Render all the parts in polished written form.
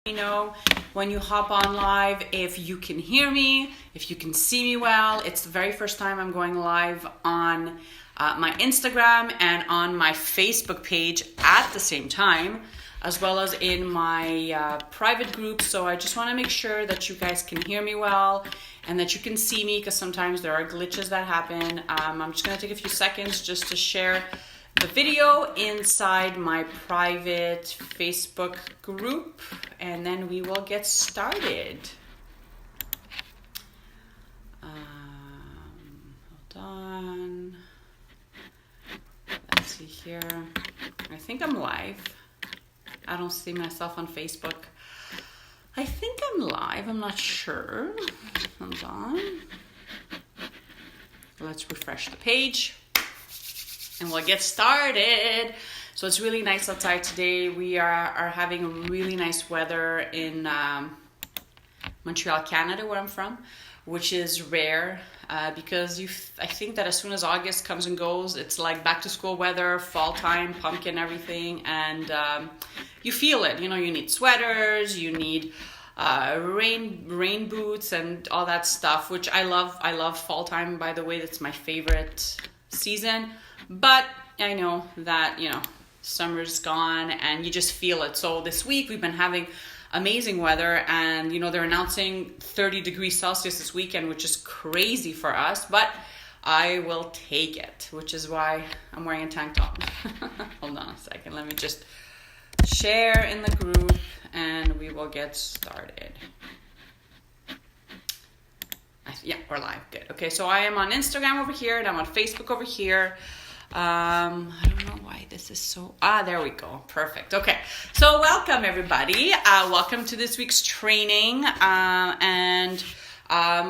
me know when you hop on live if you can hear me, if you can see me well. It's the very first time I'm going live on my Instagram and on my Facebook page at the same time, as well as in my private group. So I just want to make sure that you guys can hear me well and that you can see me, because sometimes there are glitches that happen. I'm just going to take a few seconds just to share the video inside my private Facebook group, and then we will get started. Hold on. Let's see here. I think I'm live. I don't see myself on Facebook. I think I'm live. I'm not sure. Hold on. Let's refresh the page and we'll get started. So it's really nice outside today. We are having really nice weather in Montreal, Canada, where I'm from, which is rare because I think that as soon as August comes and goes, it's like back to school weather, fall time, pumpkin, everything, and you feel it. You know, you need sweaters, you need rain boots and all that stuff, which I love. I love fall time, by the way. That's my favorite season. But I know that, summer's gone and you just feel it. So this week we've been having amazing weather, and they're announcing 30 degrees Celsius this weekend, which is crazy for us, but I will take it, which is why I'm wearing a tank top. Hold on a second. Let me just share in the group and we will get started. Yeah, we're live. Good. Okay, so I am on Instagram over here and I'm on Facebook over here. I don't know why this is so... there we go. Perfect. Okay, so welcome everybody. Welcome to this week's training. And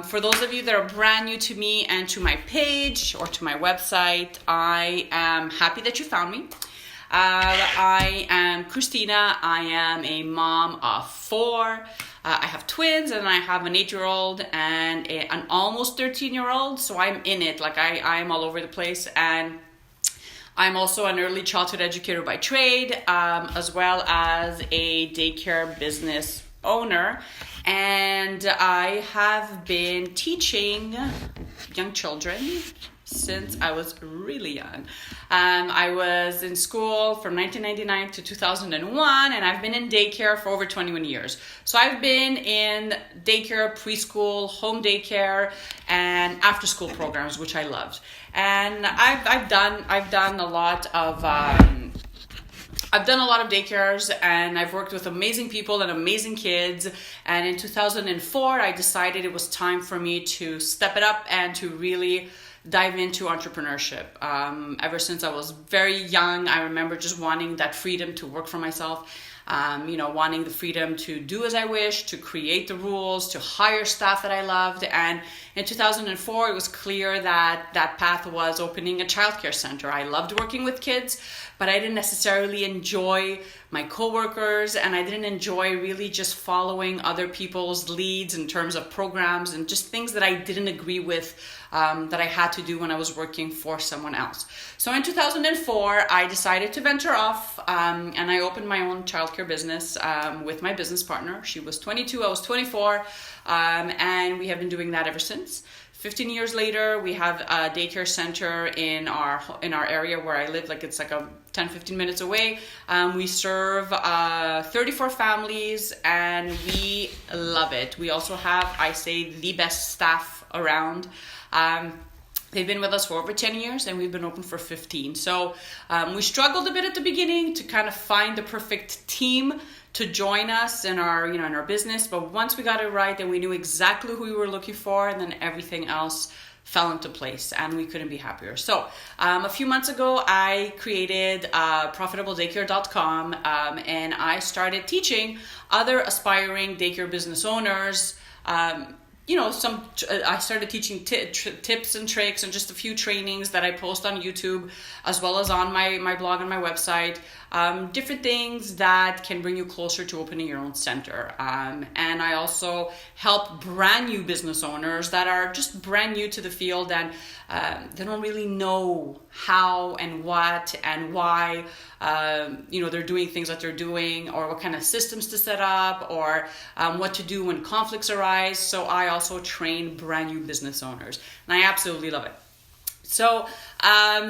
for those of you that are brand new to me and to my page or to my website, I am happy that you found me. I am Christina. I am a mom of 4. I have twins, and I have an 8-year-old and an almost 13-year-old. So I'm in it. Like I'm all over the place. And I'm also an early childhood educator by trade, as well as a daycare business owner. And I have been teaching young children since I was really young. I was in school from 1999 to 2001, and I've been in daycare for over 21 years. So I've been in daycare, preschool, home daycare, and after school programs, which I loved. And I've done a lot of daycares, and I've worked with amazing people and amazing kids. And in 2004, I decided it was time for me to step it up and to really dive into entrepreneurship. Ever since I was very young, I remember just wanting that freedom to work for myself, wanting the freedom to do as I wish, to create the rules, to hire staff that I loved. And in 2004, it was clear that that path was opening a childcare center. I loved working with kids, but I didn't necessarily enjoy my coworkers, and I didn't enjoy really just following other people's leads in terms of programs and just things that I didn't agree with, that I had to do when I was working for someone else. So in 2004, I decided to venture off, and I opened my own childcare business with my business partner. She was 22, I was 24, and we have been doing that ever since. 15 years later, we have a daycare center in our area where I live. Like, it's like 10-15 minutes away. We serve 34 families, and we love it. We also have, I say, the best staff around. They've been with us for over 10 years, and we've been open for 15. So we struggled a bit at the beginning to kind of find the perfect team to join us in our, in our business. But once we got it right, then we knew exactly who we were looking for, and then everything else fell into place, and we couldn't be happier. So a few months ago, I created profitabledaycare.com, and I started teaching other aspiring daycare business owners, I started teaching tips and tricks and just a few trainings that I post on YouTube as well as on my blog and my website. Different things that can bring you closer to opening your own center. And I also help brand new business owners that are just brand new to the field and they don't really know how and what and why they're doing things that they're doing, or what kind of systems to set up, or what to do when conflicts arise. So I also train brand new business owners, and I absolutely love it. So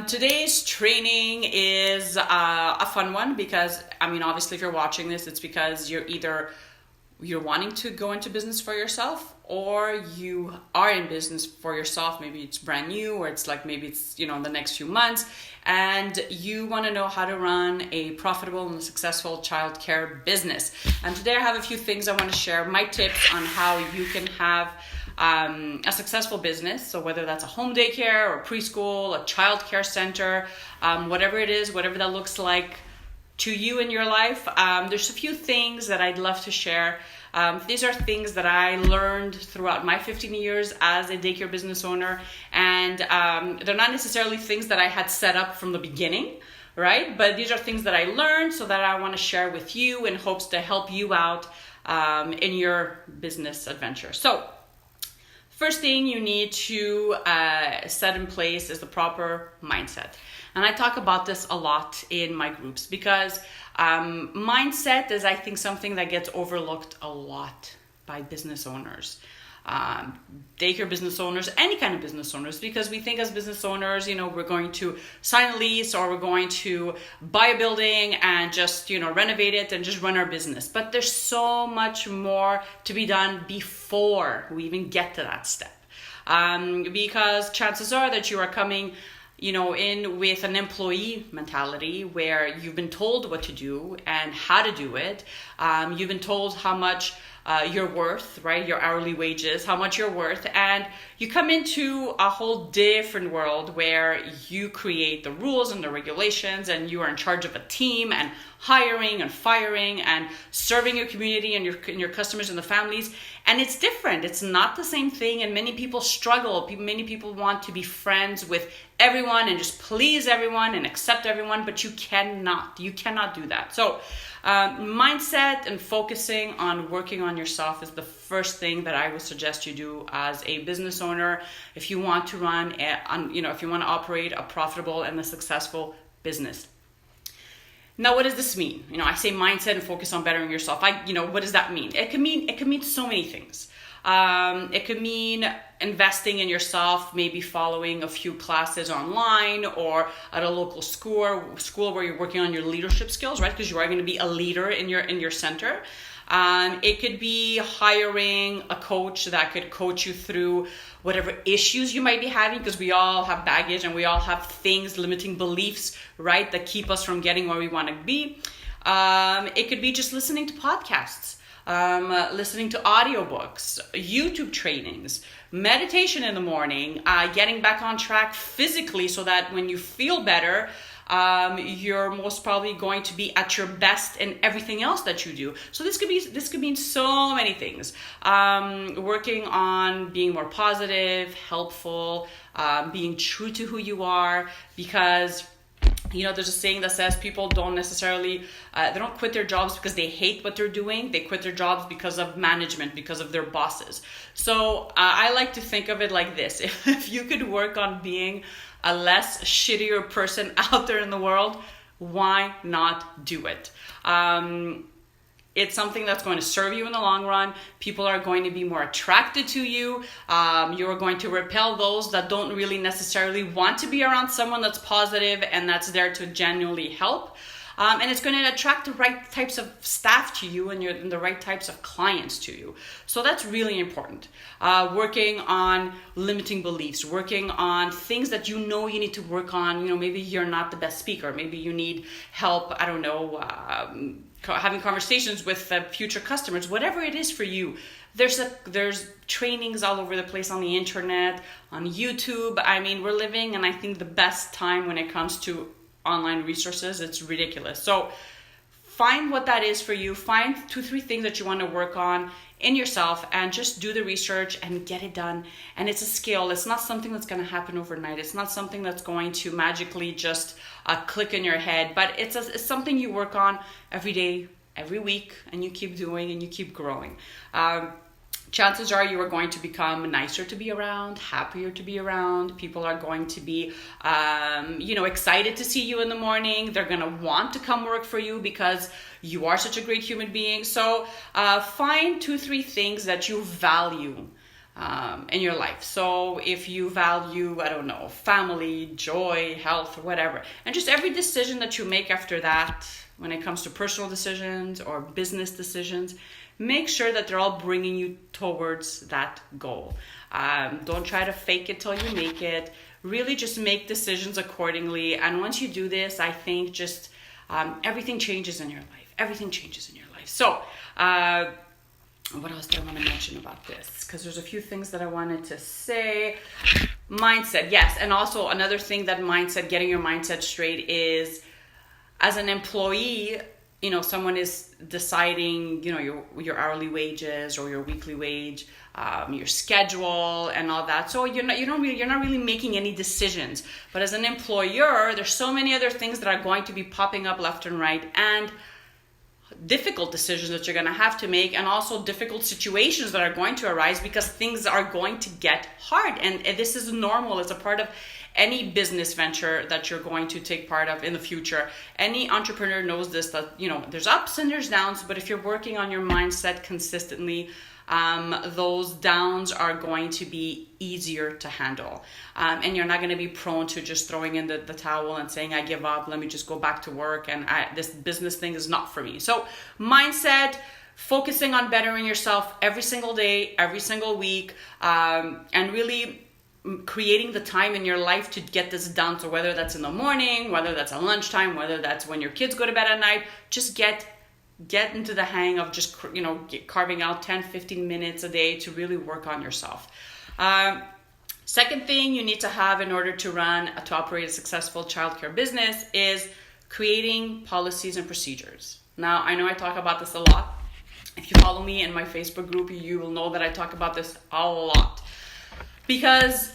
today's training is a fun one because, obviously if you're watching this, it's because you're wanting to go into business for yourself, or you are in business for yourself. Maybe it's brand new, or it's maybe it's, in the next few months, and you want to know how to run a profitable and successful childcare business. And today I have a few things I want to share, my tips on how you can have a successful business. So whether that's a home daycare or preschool, a childcare center, whatever it is, whatever that looks like to you in your life, there's a few things that I'd love to share. These are things that I learned throughout my 15 years as a daycare business owner, and they're not necessarily things that I had set up from the beginning, right? But these are things that I learned so that I want to share with you in hopes to help you out in your business adventure. So first thing you need to set in place is the proper mindset. And I talk about this a lot in my groups because mindset is, I think, something that gets overlooked a lot by business owners, daycare business owners, any kind of business owners, because we think as business owners, we're going to sign a lease or we're going to buy a building and just, renovate it and just run our business. But there's so much more to be done before we even get to that step. Because chances are that you are coming in with an employee mentality where you've been told what to do and how to do it. You've been told how much you're worth, right? Your hourly wages, how much you're worth. And you come into a whole different world where you create the rules and the regulations, and you are in charge of a team and hiring and firing and serving your community and your customers and the families. And it's different. It's not the same thing. And many people struggle. Many people want to be friends with everyone and just please everyone and accept everyone, but you cannot do that. So mindset and focusing on working on yourself is the first thing that I would suggest you do as a business owner if you want to run if you want to operate a profitable and a successful business. Now, what does this mean? I say mindset and focus on bettering yourself. What does that mean? It can mean so many things. It could mean investing in yourself, maybe following a few classes online or at a local school where you're working on your leadership skills, right? Because you are going to be a leader in your center. It could be hiring a coach that could coach you through whatever issues you might be having, because we all have baggage and we all have things, limiting beliefs, right, that keep us from getting where we want to be. It could be just listening to podcasts, listening to audiobooks, YouTube trainings, meditation in the morning, getting back on track physically so that when you feel better, you're most probably going to be at your best in everything else that you do. So this could mean so many things. Working on being more positive, helpful, being true to who you are, because there's a saying that says people don't necessarily, they don't quit their jobs because they hate what they're doing. They quit their jobs because of management, because of their bosses. So I like to think of it like this. If you could work on being a less shittier person out there in the world, why not do it? It's something that's going to serve you in the long run. People are going to be more attracted to you. You're going to repel those that don't really necessarily want to be around someone that's positive and that's there to genuinely help. And it's going to attract the right types of staff to you and the right types of clients to you. So that's really important. Working on limiting beliefs, working on things that you need to work on. Maybe you're not the best speaker. Maybe you need help, having conversations with future customers, whatever it is for you. There's trainings all over the place on the internet, on YouTube. We're living in, I think, the best time when it comes to online resources. It's ridiculous. So find what that is for you. Find 2-3 things that you want to work on in yourself, and just do the research and get it done. And it's a skill. It's not something that's going to happen overnight. It's not something that's going to magically just click in your head, but it's something you work on every day, every week, and you keep doing and you keep growing. Chances are you are going to become nicer to be around, happier to be around. People are going to be, excited to see you in the morning. They're going to want to come work for you because you are such a great human being. So find 2-3 things that you value in your life. So if you value, family, joy, health, or whatever, and just every decision that you make after that, when it comes to personal decisions or business decisions, make sure that they're all bringing you towards that goal. Don't try to fake it till you make it. Really just make decisions accordingly. And once you do this, I think just everything changes in your life. Everything changes in your life. So what else do I want to mention about this? Because there's a few things that I wanted to say. Mindset, yes. And also another thing that getting your mindset straight is, as an employee, someone is deciding, your hourly wages or your weekly wage, your schedule and all that. So you're not really making any decisions. But as an employer, there's so many other things that are going to be popping up left and right, and difficult decisions that you're going to have to make, and also difficult situations that are going to arise because things are going to get hard. And this is normal. It's a part of any business venture that you're going to take part of in the future. Any entrepreneur knows this, that there's ups and there's downs, but if you're working on your mindset consistently, those downs are going to be easier to handle, and you're not going to be prone to just throwing in the towel and saying, I give up, let me just go back to work, and this business thing is not for me. So mindset, focusing on bettering yourself every single day, every single week, and really creating the time in your life to get this done. So whether that's in the morning, whether that's at lunchtime, whether that's when your kids go to bed at night, just get into the hang of just carving out 10-15 minutes a day to really work on yourself. Second thing you need to have in order to operate a successful childcare business is creating policies and procedures. Now, I know I talk about this a lot. If you follow me in my Facebook group, you will know that I talk about this a lot. Because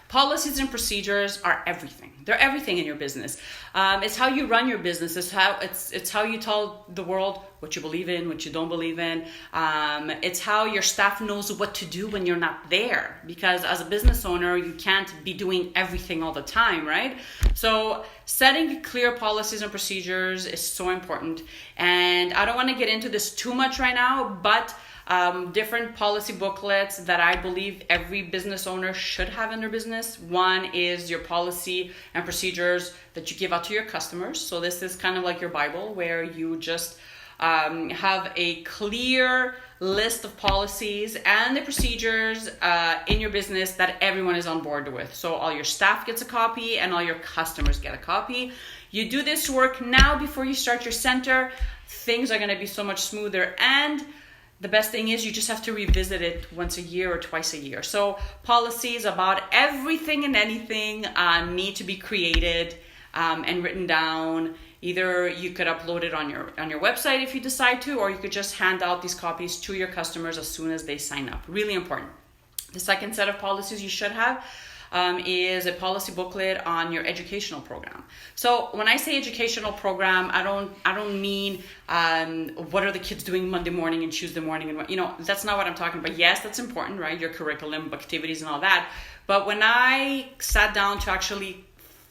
policies and procedures are everything. They're everything in your business. It's how you run your business. It's how you tell the world what you believe in, what you don't believe in. It's how your staff knows what to do when you're not there. Because as a business owner, you can't be doing everything all the time, right? So setting clear policies and procedures is so important. And I don't want to get into this too much right now, but different policy booklets that I believe every business owner should have in their business. One is your policy and procedures that you give out to your customers. So this is kind of like your Bible, where you just have a clear list of policies and the procedures in your business that everyone is on board with. So all your staff gets a copy and all your customers get a copy. You do this work now before you start your center. Things are going to be so much smoother, and the best thing is you just have to revisit it once a year or twice a year. So policies about everything and anything need to be created and written down. Either you could upload it on your website if you decide to, or you could just hand out these copies to your customers as soon as they sign up. Really important. The second set of policies you should have is a policy booklet on your educational program. So when I say educational program, I don't mean what are the kids doing Monday morning and Tuesday morning, and that's not what I'm talking about. Yes, that's important, right? Your curriculum, activities, and all that. But when I sat down to actually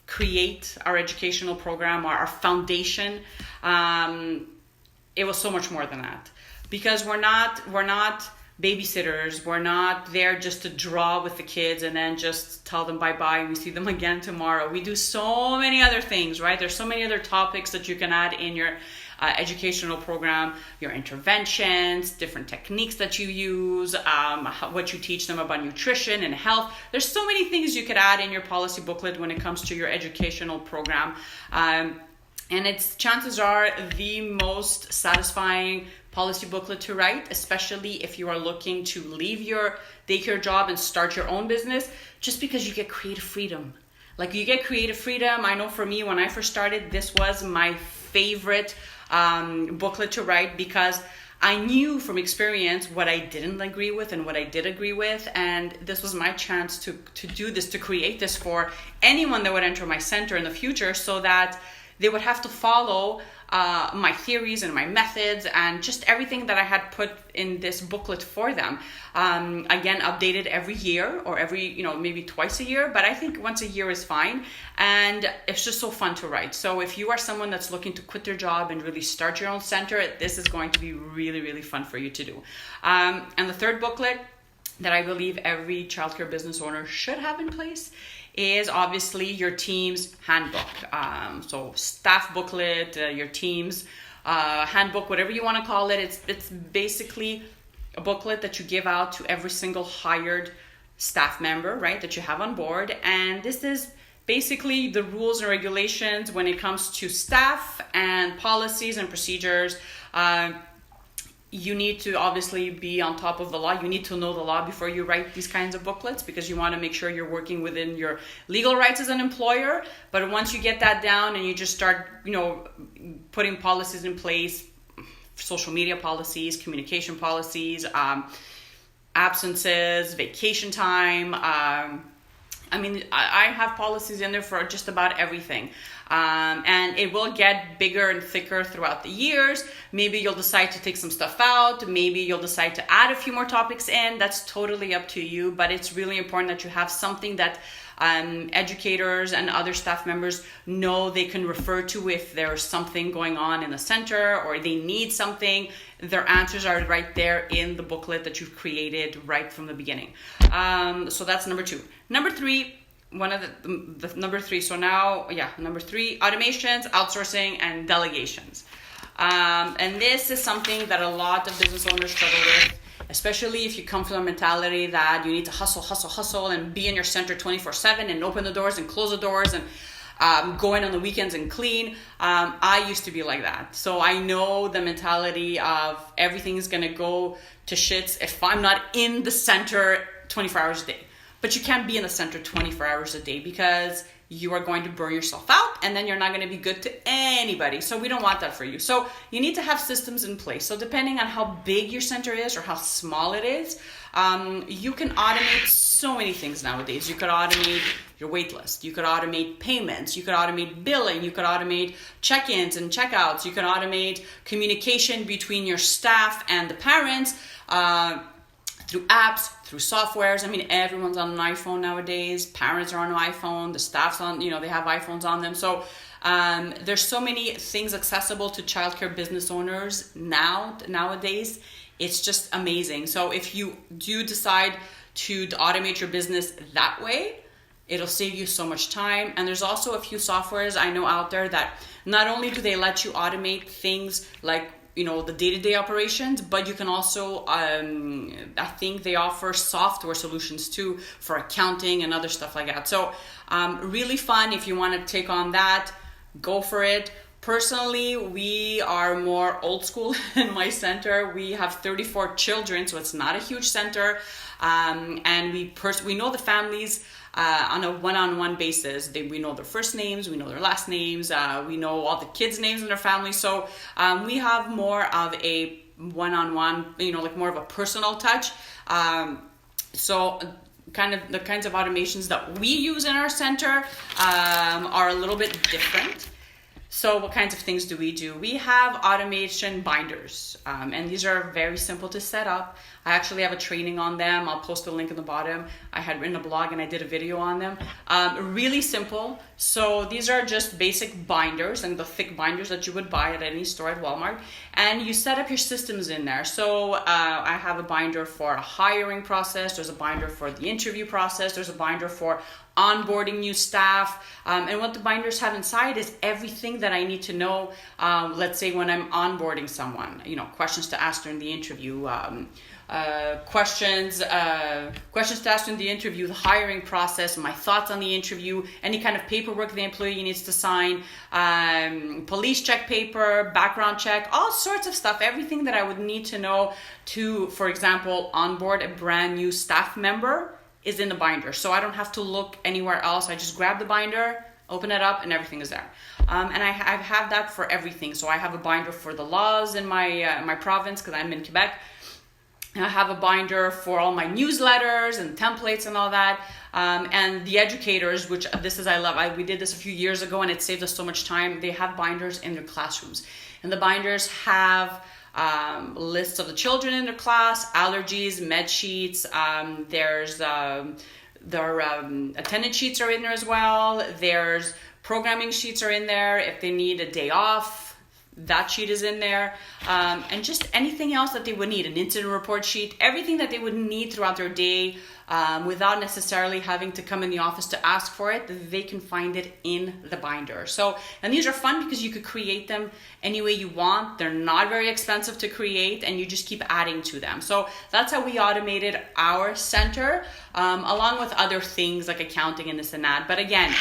create our educational program, our foundation, it was so much more than that, because we're not babysitters. We're not there just to draw with the kids and then just tell them bye-bye and we see them again tomorrow. We do so many other things, right? There's so many other topics that you can add in your educational program, your interventions, different techniques that you use, what you teach them about nutrition and health. There's so many things you could add in your policy booklet when it comes to your educational program. And it's, chances are, the most satisfying policy booklet to write, especially if you are looking to leave your daycare job and start your own business, just because you get creative freedom. Like, you get creative freedom. I know for me, when I first started, this was my favorite booklet to write, because I knew from experience what I didn't agree with and what I did agree with, and this was my chance to do this, to create this for anyone that would enter my center in the future, so that they would have to follow my theories and my methods and just everything that I had put in this booklet for them. Again, updated every year, or every, maybe twice a year, but I think once a year is fine. And it's just so fun to write. So if you are someone that's looking to quit their job and really start your own center, this is going to be really, really fun for you to do. And the third booklet that I believe every childcare business owner should have in place is obviously your team's handbook. So staff booklet, your team's handbook, whatever you want to call it. It's basically a booklet that you give out to every single hired staff member, right, that you have on board. And this is basically the rules and regulations when it comes to staff and policies and procedures. You need to obviously be on top of the law. You need to know the law before you write these kinds of booklets, because you want to make sure you're working within your legal rights as an employer. But once you get that down and you just start, putting policies in place, social media policies, communication policies, absences, vacation time, I have policies in there for just about everything. And it will get bigger and thicker throughout the years. Maybe you'll decide to take some stuff out. Maybe you'll decide to add a few more topics in. That's totally up to you. But it's really important that you have something that educators and other staff members know they can refer to if there's something going on in the center or they need something. Their answers are right there in the booklet that you've created right from the beginning. So that's number 2. Number 3, the number 3. So now, number 3, automations, outsourcing, and delegations. And this is something that a lot of business owners struggle with, especially if you come from a mentality that you need to hustle, and be in your center 24/7 and open the doors and close the doors and go in on the weekends and clean. I used to be like that. So I know the mentality of everything is going to go to shits if I'm not in the center 24 hours a day. But you can't be in the center 24 hours a day, because you are going to burn yourself out, and then you're not going to be good to anybody. So we don't want that for you. So you need to have systems in place. So depending on how big your center is or how small it is, you can automate so many things nowadays. You could automate your wait list. You could automate payments. You could automate billing. You could automate check-ins and check-outs. You can automate communication between your staff and the parents, through apps, through softwares. Everyone's on an iPhone nowadays. Parents are on an iPhone. The staff's on, they have iPhones on them. So there's so many things accessible to childcare business owners nowadays. It's just amazing. So if you do decide to automate your business that way, it'll save you so much time. And there's also a few softwares I know out there that not only do they let you automate things like the day-to-day operations, but you can also, I think they offer software solutions too for accounting and other stuff like that. So really fun. If you want to take on that, go for it. Personally, we are more old school in my center. We have 34 children, so it's not a huge center. And we know the families on a one-on-one basis. We know their first names, we know their last names, we know all the kids' names in their family. So we have more of a one-on-one, like more of a personal touch. So kind of the kinds of automations that we use in our center are a little bit different. So what kinds of things do? We have automation binders, and these are very simple to set up. I actually have a training on them. I'll post a link in the bottom. I had written a blog and I did a video on them. Really simple. So these are just basic binders, and the thick binders that you would buy at any store at Walmart. And you set up your systems in there. So I have a binder for a hiring process. There's a binder for the interview process. There's a binder for onboarding new staff. And what the binders have inside is everything that I need to know. Let's say when I'm onboarding someone, questions to ask during the interview, questions to ask in the interview, the hiring process, my thoughts on the interview, any kind of paperwork the employee needs to sign, police check paper, background check, all sorts of stuff, everything that I would need to know to, for example, onboard a brand new staff member is in the binder. So I don't have to look anywhere else. I just grab the binder, open it up, and everything is there. And I have that for everything. So I have a binder for the laws in my province, because I'm in Quebec. And I have a binder for all my newsletters and templates and all that. And the educators, which I love. We did this a few years ago and it saved us so much time. They have binders in their classrooms. And the binders have lists of the children in their class, allergies, med sheets. There's their attendance sheets are in there as well. There's programming sheets are in there. If they need a day off, that sheet is in there. And just anything else that they would need, an incident report sheet, everything that they would need throughout their day, without necessarily having to come in the office to ask for it, they can find it in the binder. So, and these are fun because you could create them any way you want. They're not very expensive to create, and you just keep adding to them. So that's how we automated our center, along with other things like accounting and this and that. But again,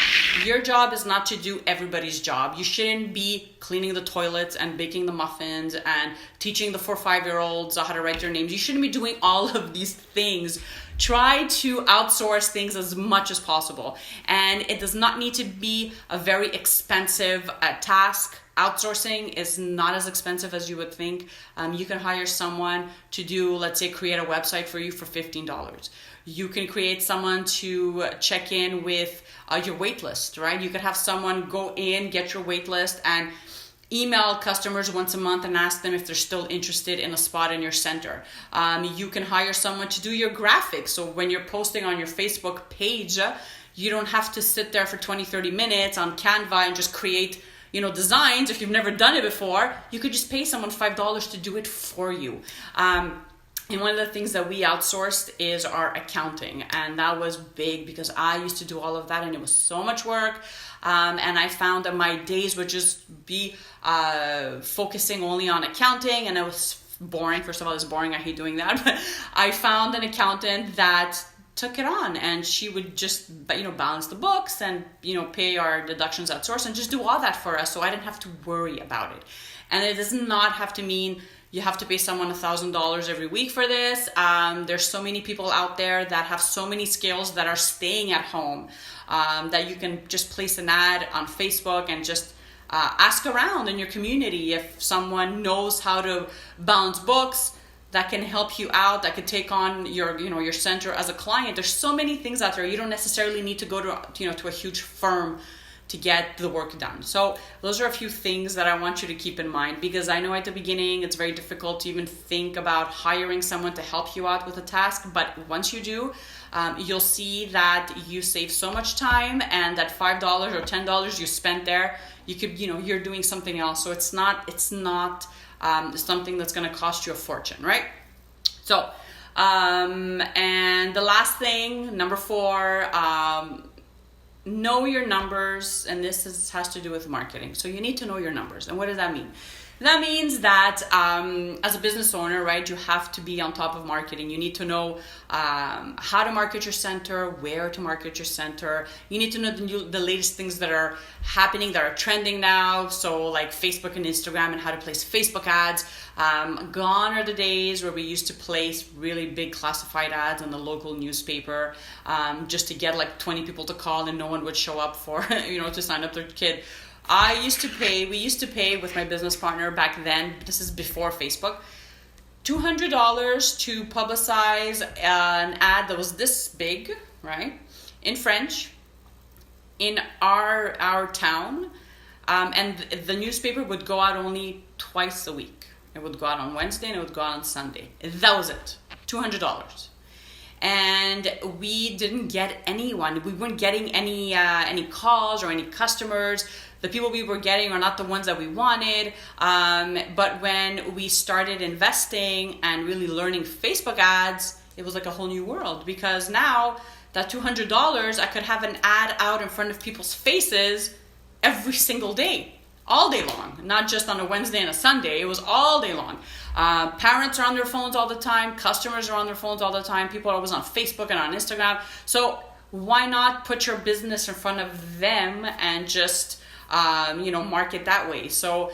your job is not to do everybody's job. You shouldn't be cleaning the toilets and baking the muffins and teaching the 4-5-year-olds how to write their names. You shouldn't be doing all of these things. Try to outsource things as much as possible. And it does not need to be a very expensive task. Outsourcing is not as expensive as you would think. You can hire someone to do, let's say, create a website for you for $15. You can create someone to check in with your wait list, right? You could have someone go in, get your wait list, and email customers once a month and ask them if they're still interested in a spot in your center. You can hire someone to do your graphics. So when you're posting on your Facebook page, you don't have to sit there for 20-30 minutes on Canva and just create designs. If you've never done it before, you could just pay someone $5 to do it for you. And one of the things that we outsourced is our accounting. And that was big because I used to do all of that and it was so much work. And I found that my days would just be focusing only on accounting, and it was boring. First of all, it's boring. I hate doing that. But I found an accountant that took it on, and she would just balance the books and pay our deductions at source and just do all that for us, so I didn't have to worry about it. And it does not have to mean you have to pay someone $1,000 every week for this. There's so many people out there that have so many skills that are staying at home, that you can just place an ad on Facebook and just ask around in your community if someone knows how to balance books that can help you out, that could take on your center as a client. There's so many things out there. You don't necessarily need to go to a huge firm to get the work done. So those are a few things that I want you to keep in mind, because I know at the beginning it's very difficult to even think about hiring someone to help you out with a task. But once you do, you'll see that you save so much time, and that $5 or $10 you spent there, you could, you're doing something else. So it's not something that's going to cost you a fortune, right? So, and the last thing, number 4, know your numbers. And this has to do with marketing. So you need to know your numbers. And what does that mean? That means that as a business owner, right, you have to be on top of marketing. You need to know how to market your center, where to market your center. You need to know the latest things that are happening, that are trending now. So like Facebook and Instagram, and how to place Facebook ads. Gone are the days where we used to place really big classified ads in the local newspaper, just to get like 20 people to call and no one would show up for, to sign up their kid. We used to pay with my business partner back then, this is before Facebook, $200 to publicize an ad that was this big, right, in French, in our town, and the newspaper would go out only twice a week. It would go out on Wednesday and it would go out on Sunday. That was it, $200. And we didn't get anyone. We weren't getting any calls or any customers. The people we were getting are not the ones that we wanted. But when we started investing and really learning Facebook ads, it was like a whole new world, because now that $200, I could have an ad out in front of people's faces every single day, all day long, not just on a Wednesday and a Sunday. It was all day long. Parents are on their phones all the time. Customers are on their phones all the time. People are always on Facebook and on Instagram. So why not put your business in front of them and just market that way? So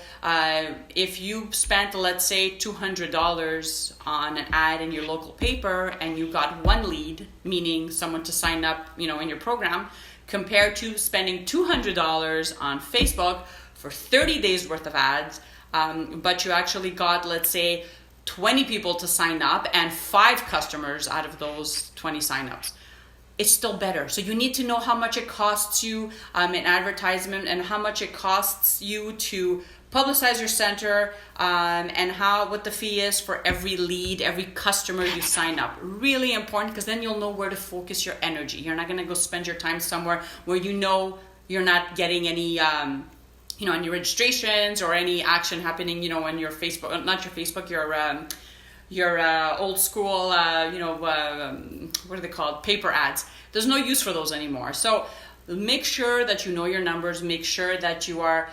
if you spent, let's say, $200 on an ad in your local paper and you got one lead, meaning someone to sign up, in your program, compared to spending $200 on Facebook for 30 days worth of ads, but you actually got, let's say, 20 people to sign up and 5 customers out of those 20 signups, it's still better. So you need to know how much it costs you in advertisement, and how much it costs you to publicize your center, and what the fee is for every lead, every customer you sign up. Really important, because then you'll know where to focus your energy. You're not going to go spend your time somewhere where you know you're not getting any any registrations or any action happening, on your Facebook, not your Facebook, your old school, what are they called? Paper ads. There's no use for those anymore. So make sure that you know your numbers. Make sure that you are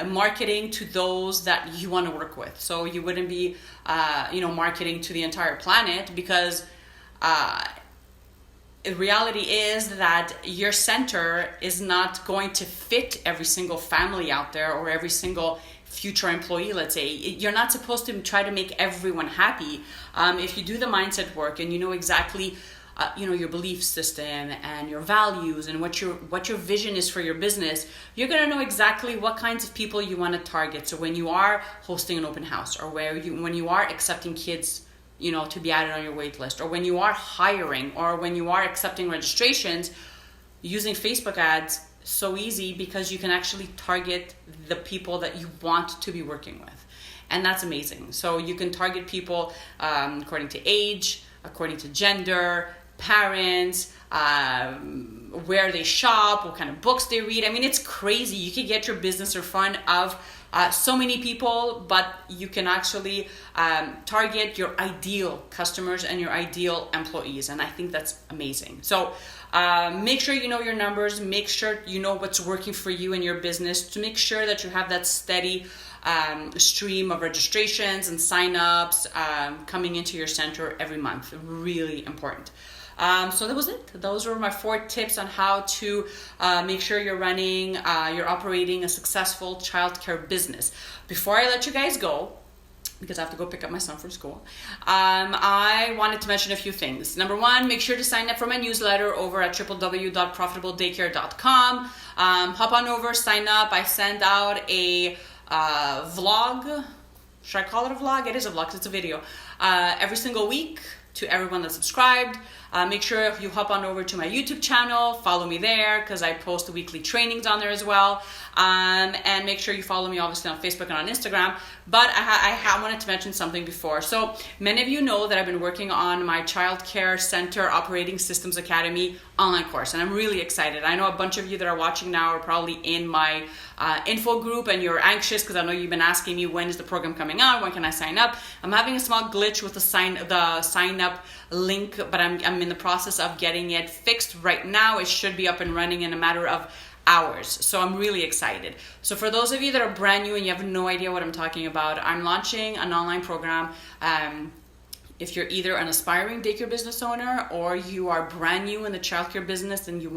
marketing to those that you want to work with. So you wouldn't be, marketing to the entire planet, because the reality is that your center is not going to fit every single family out there or every single future employee, let's say. You're not supposed to try to make everyone happy. If you do the mindset work and you know exactly your belief system and your values and what your vision is for your business, you're going to know exactly what kinds of people you want to target. So when you are hosting an open house, or when you are accepting kids to be added on your wait list, or when you are hiring, or when you are accepting registrations, using Facebook ads, so easy, because you can actually target the people that you want to be working with. And that's amazing. So you can target people according to age, according to gender, parents, where they shop, what kind of books they read. I mean, it's crazy. You can get your business in front of so many people, but you can actually target your ideal customers and your ideal employees. And I think that's amazing. So make sure you know your numbers. Make sure you know what's working for you in your business, to make sure that you have that steady stream of registrations and signups coming into your center every month. Really important. So that was it. Those were my 4 tips on how to make sure you're operating a successful childcare business. Before I let you guys go, because I have to go pick up my son from school, I wanted to mention a few things. Number 1, make sure to sign up for my newsletter over at www.profitabledaycare.com. Hop on over, sign up. I send out a vlog. Should I call it a vlog? It is a vlog because it's a video. Every single week, to everyone that's subscribed. Make sure you hop on over to my YouTube channel, follow me there, because I post the weekly trainings on there as well. And make sure you follow me obviously on Facebook and on Instagram. But I wanted to mention something before. So many of you know that I've been working on my Child Care Center Operating Systems Academy online course, and I'm really excited. I know a bunch of you that are watching now are probably in my info group, and you're anxious because I know you've been asking me, when is the program coming out? When can I sign up? I'm having a small glitch with the sign up link, but I'm in the process of getting it fixed right now. It should be up and running in a matter of hours. So I'm really excited. So for those of you that are brand new and you have no idea what I'm talking about, I'm launching an online program. If you're either an aspiring daycare business owner, or you are brand new in the childcare business and you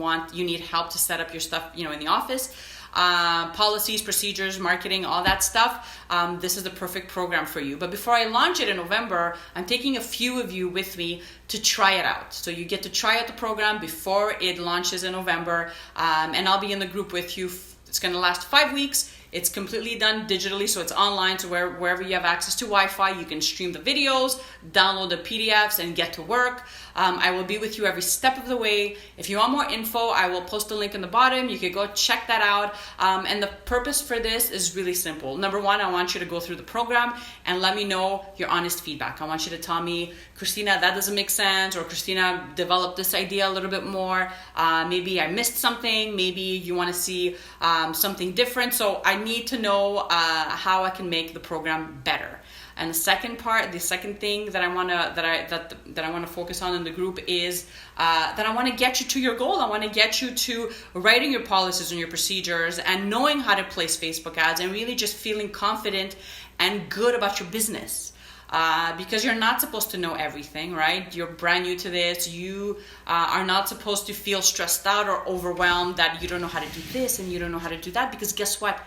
need help to set up your stuff, in the office, policies, procedures, marketing, all that stuff, this is the perfect program for you. But before I launch it in November, I'm taking a few of you with me to try it out. So you get to try out the program before it launches in November, and I'll be in the group with you. It's going to last 5 weeks. It's completely done digitally, so it's online. So wherever you have access to Wi-Fi, you can stream the videos, download the PDFs, and get to work. I will be with you every step of the way. If you want more info, I will post a link in the bottom. You can go check that out. And the purpose for this is really simple. Number 1, I want you to go through the program and let me know your honest feedback. I want you to tell me, Christina, that doesn't make sense, or Christina, develop this idea a little bit more. Maybe I missed something. Maybe you want to see something different. So I need to know how I can make the program better. And the second thing that I want to focus on in the group is that I want to get you to your goal. I want to get you to writing your policies and your procedures and knowing how to place Facebook ads and really just feeling confident and good about your business. Because you're not supposed to know everything, right? You're brand new to this. You are not supposed to feel stressed out or overwhelmed that you don't know how to do this and you don't know how to do that, because guess what?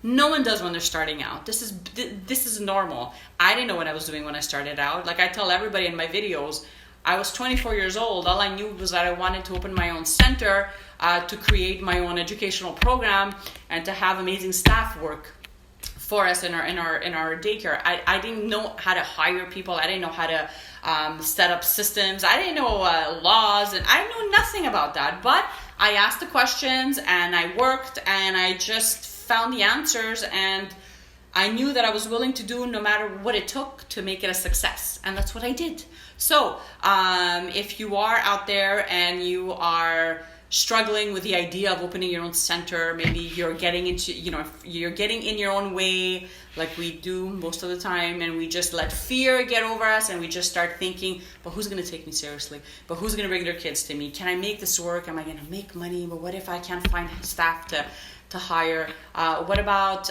No one does when they're starting out. This is normal. I didn't know what I was doing when I started out. Like I tell everybody in my videos, I was 24 years old. All I knew was that I wanted to open my own center, to create my own educational program, and to have amazing staff work for us in our daycare. I didn't know how to hire people. I didn't know how to set up systems. I didn't know laws, and I knew nothing about that. But I asked the questions, and I worked, and I just found the answers, and I knew that I was willing to do no matter what it took to make it a success, and that's what I did. So if you are out there and you are struggling with the idea of opening your own center, maybe you're getting into, you're getting in your own way, like we do most of the time, and we just let fear get over us, and we just start thinking, but who's going to take me seriously? But who's going to bring their kids to me? Can I make this work? Am I going to make money? But what if I can't find staff to hire? What about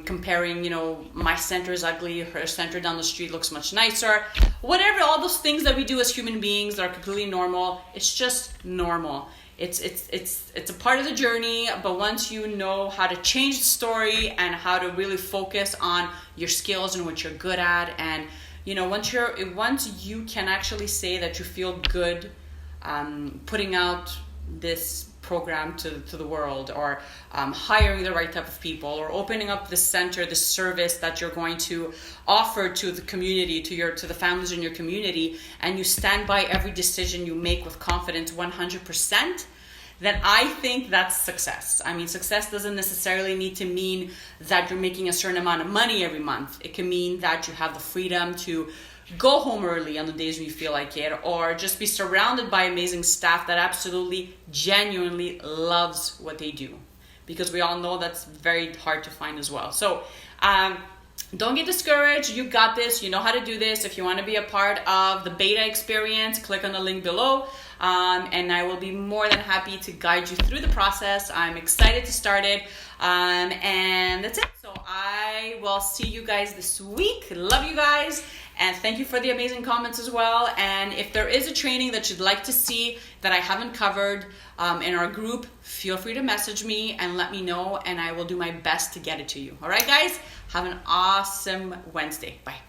comparing, my center is ugly, her center down the street looks much nicer? Whatever, all those things that we do as human beings that are completely normal, it's just normal. It's a part of the journey, but once you know how to change the story and how to really focus on your skills and what you're good at, and once you can actually say that you feel good putting out this program to the world, or hiring the right type of people, or opening up the center, the service that you're going to offer to the community, to the families in your community, and you stand by every decision you make with confidence 100%, then I think that's success. I mean, success doesn't necessarily need to mean that you're making a certain amount of money every month. It can mean that you have the freedom to go home early on the days when you feel like it, or just be surrounded by amazing staff that absolutely, genuinely loves what they do. Because we all know that's very hard to find as well. So don't get discouraged. You got this. You know how to do this. If you want to be a part of the beta experience, click on the link below. And I will be more than happy to guide you through the process. I'm excited to start it. And that's it. So I will see you guys this week. Love you guys. And thank you for the amazing comments as well. And if there is a training that you'd like to see that I haven't covered in our group, feel free to message me and let me know, and I will do my best to get it to you. All right, guys? Have an awesome Wednesday. Bye.